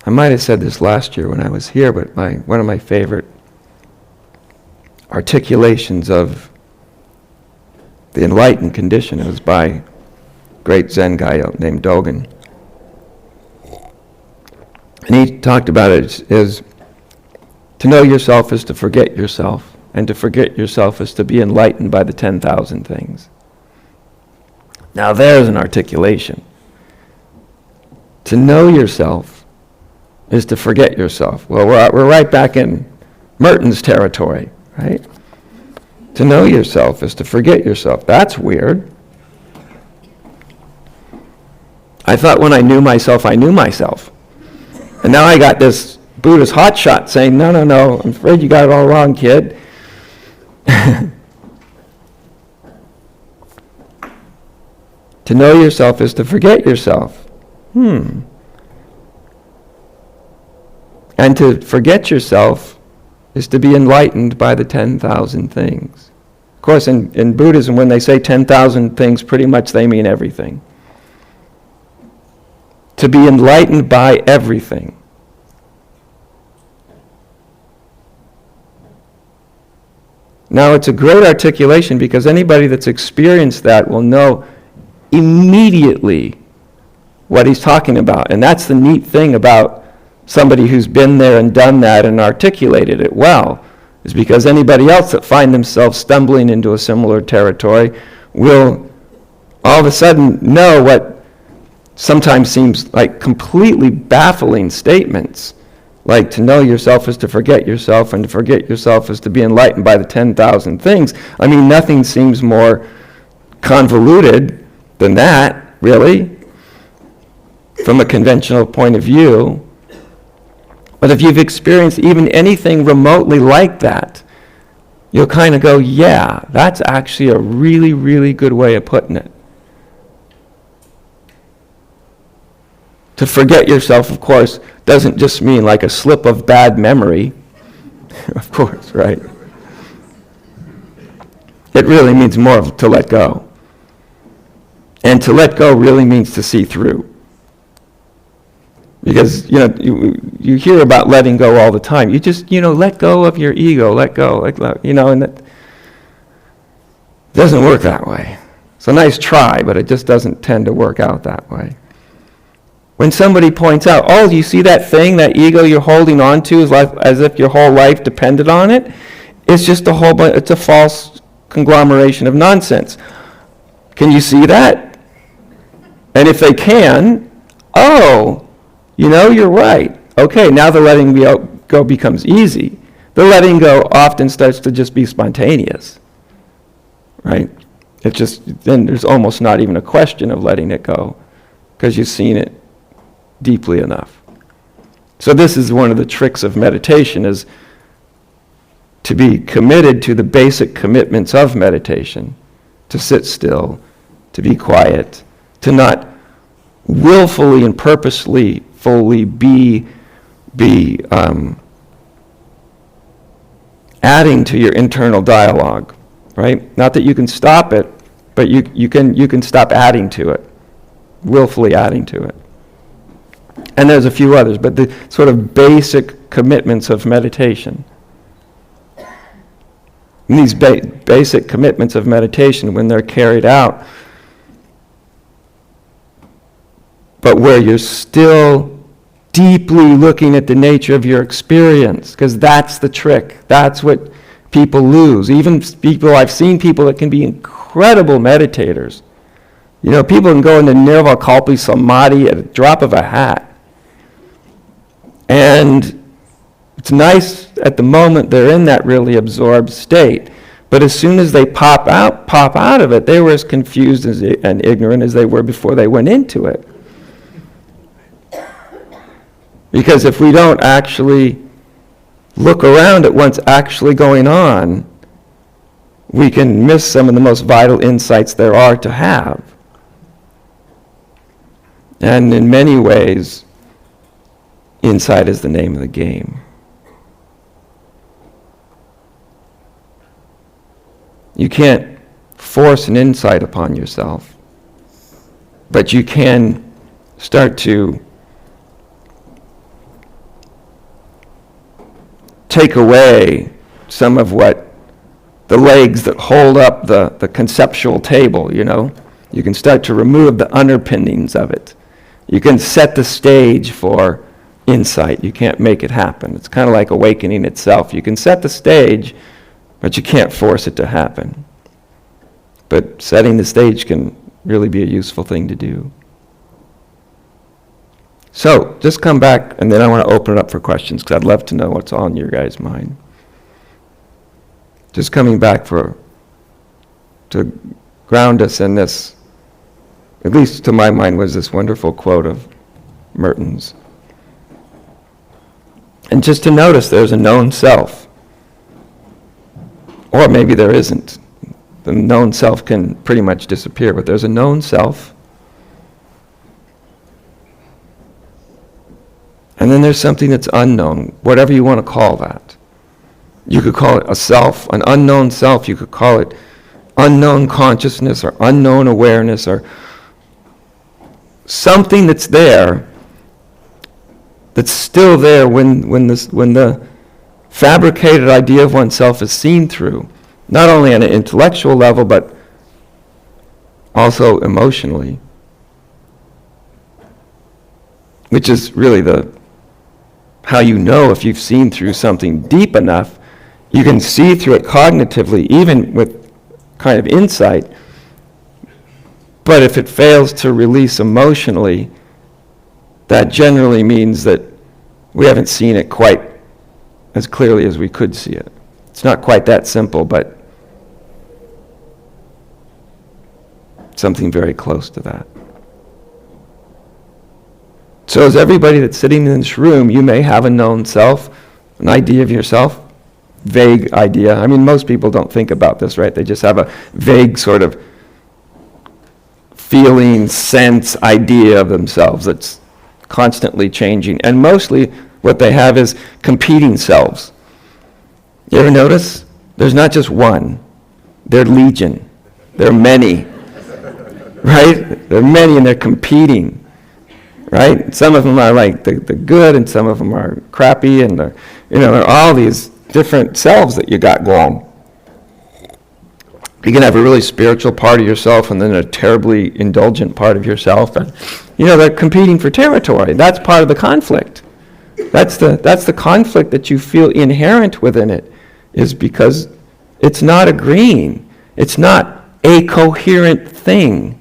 I might have said this last year when I was here, but one of my favorite articulations of the enlightened condition, it was by a great Zen guy named Dogen. And he talked about it as to know yourself is to forget yourself, and to forget yourself is to be enlightened by the 10,000 things. Now there's an articulation. To know yourself is to forget yourself. Well, we're right back in Merton's territory, right? To know yourself is to forget yourself. That's weird. I thought when I knew myself, I knew myself. And now I got this Buddhist hotshot saying, no, I'm afraid you got it all wrong, kid. To know yourself is to forget yourself. And to forget yourself is to be enlightened by the 10,000 things. Of course, in Buddhism, when they say 10,000 things, pretty much they mean everything. To be enlightened by everything. Now, it's a great articulation because anybody that's experienced that will know immediately what he's talking about. And that's the neat thing about somebody who's been there and done that and articulated it well, is because anybody else that find themselves stumbling into a similar territory will all of a sudden know what sometimes seems like completely baffling statements, like to know yourself is to forget yourself, and to forget yourself is to be enlightened by the 10,000 things. I mean, nothing seems more convoluted than that, really, from a conventional point of view. But if you've experienced even anything remotely like that, you'll kind of go, yeah, that's actually a really, really good way of putting it. To forget yourself, of course, doesn't just mean like a slip of bad memory. Of course, right? It really means more to let go. And to let go really means to see through. Because, you hear about letting go all the time. You just, let go of your ego, let go, and that doesn't work that way. It's a nice try, but it just doesn't tend to work out that way. When somebody points out, oh, you see that thing, that ego you're holding on to as if your whole life depended on it? It's just it's a false conglomeration of nonsense. Can you see that? And if they can, you're right. Okay, now the letting go becomes easy. The letting go often starts to just be spontaneous, right? Then there's almost not even a question of letting it go, because you've seen it deeply enough. So this is one of the tricks of meditation, is to be committed to the basic commitments of meditation, to sit still, to be quiet, to not willfully and purposely be adding to your internal dialogue, right? Not that you can stop it, but you can stop adding to it, willfully adding to it. And there's a few others, but the sort of basic commitments of meditation. And these basic commitments of meditation, when they're carried out, but where you're still deeply looking at the nature of your experience, because that's the trick. That's what people lose. I've seen people that can be incredible meditators. People can go into nirvikalpa samadhi at a drop of a hat. And it's nice at the moment they're in that really absorbed state. But as soon as they pop out of it, they were as confused and ignorant as they were before they went into it. Because if we don't actually look around at what's actually going on, we can miss some of the most vital insights there are to have. And in many ways, insight is the name of the game. You can't force an insight upon yourself, but you can start to take away some of what the legs that hold up the conceptual table, you know. You can start to remove the underpinnings of it. You can set the stage for insight. You can't make it happen. It's kind of like awakening itself. You can set the stage, but you can't force it to happen. But setting the stage can really be a useful thing to do. So, just come back, and then I want to open it up for questions, because I'd love to know what's on your guys' mind. Just coming back to ground us in this, at least to my mind, was this wonderful quote of Merton's. And just to notice there's a known self. Or maybe there isn't. The known self can pretty much disappear, but there's a known self. And then there's something that's unknown, whatever you want to call that. You could call it a self, an unknown self. You could call it unknown consciousness or unknown awareness or something that's there, that's still there when the fabricated idea of oneself is seen through, not only on an intellectual level, but also emotionally, which is really how you know if you've seen through something deep enough. You can see through it cognitively, even with kind of insight, but if it fails to release emotionally, that generally means that we haven't seen it quite as clearly as we could see it. It's not quite that simple, but something very close to that. So as everybody that's sitting in this room, you may have a known self, an idea of yourself, vague idea. I mean, most people don't think about this, right? They just have a vague sort of feeling, sense, idea of themselves that's constantly changing. And mostly what they have is competing selves. You ever notice? There's not just one. They're legion. They're many. Right? They're many and they're competing. Right? Some of them are like the good and some of them are crappy and there are all these different selves that you got going. You can have a really spiritual part of yourself and then a terribly indulgent part of yourself. And, they're competing for territory. That's part of the conflict. That's the conflict that you feel inherent within it, is because it's not agreeing. It's not a coherent thing.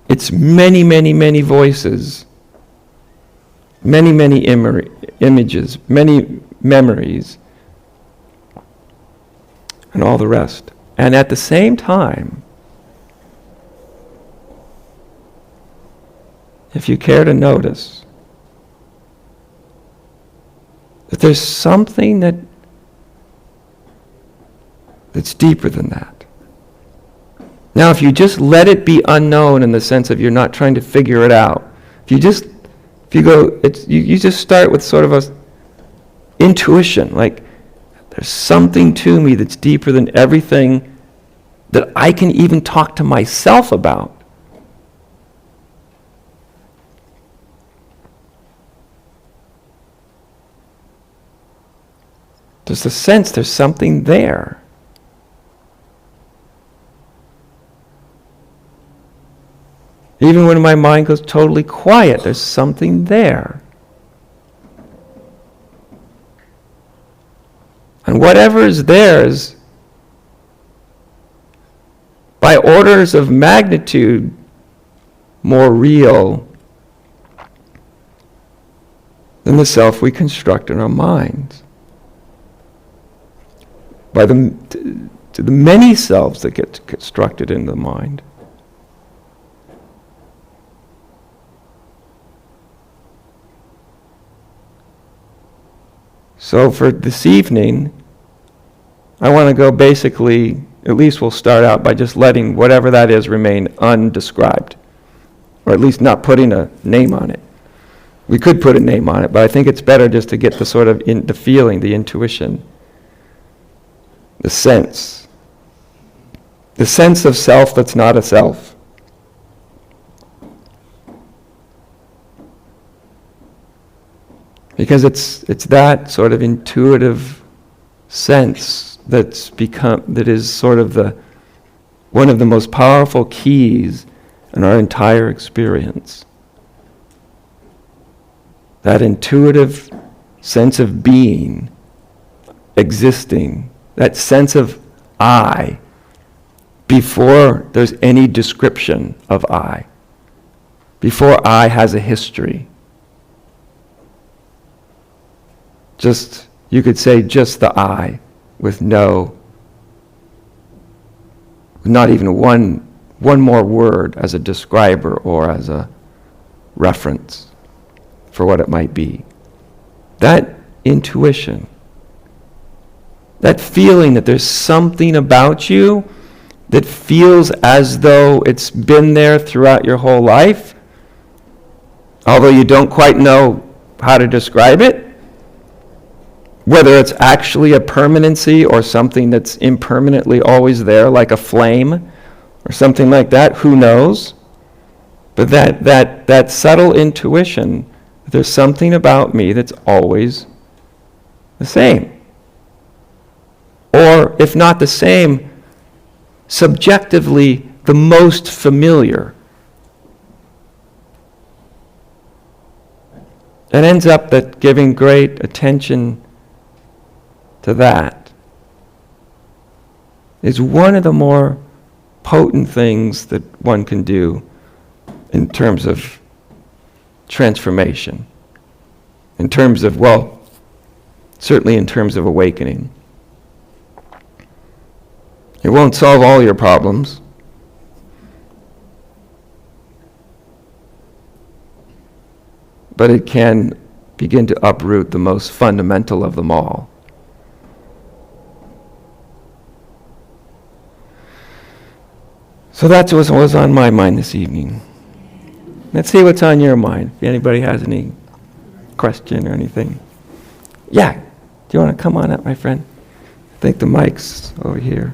It's many, many, many voices, many, many images, many memories, and all the rest. And at the same time, if you care to notice, that there's something that's deeper than that. Now, if you just let it be unknown in the sense of you're not trying to figure it out, you just start with sort of a intuition, like there's something to me that's deeper than everything that I can even talk to myself about. There's the sense there's something there. Even when my mind goes totally quiet, there's something there. And whatever is there is, by orders of magnitude, more real than the self we construct in our minds. To the many selves that get constructed in the mind. So for this evening, I want to go basically, at least we'll start out by just letting whatever that is remain undescribed, or at least not putting a name on it. We could put a name on it, but I think it's better just to get the sort of the feeling, the intuition, the sense of self that's not a self. Because it's that sort of intuitive sense that is sort of one of the most powerful keys in our entire experience. That intuitive sense of being, existing, that sense of I, before there's any description of I, before I has a history. You could say just the I, with not even one more word as a describer or as a reference for what it might be. That intuition, that feeling that there's something about you that feels as though it's been there throughout your whole life, although you don't quite know how to describe it, whether it's actually a permanency or something that's impermanently always there, like a flame or something like that, who knows? But that subtle intuition, there's something about me that's always the same. Or, if not the same, subjectively the most familiar. It ends up that giving great attention to that is one of the more potent things that one can do in terms of transformation, in terms of, certainly in terms of awakening. It won't solve all your problems, but it can begin to uproot the most fundamental of them all. So that's what was on my mind this evening. Let's see what's on your mind. If anybody has any question or anything. Yeah, do you want to come on up, my friend? I think the mic's over here.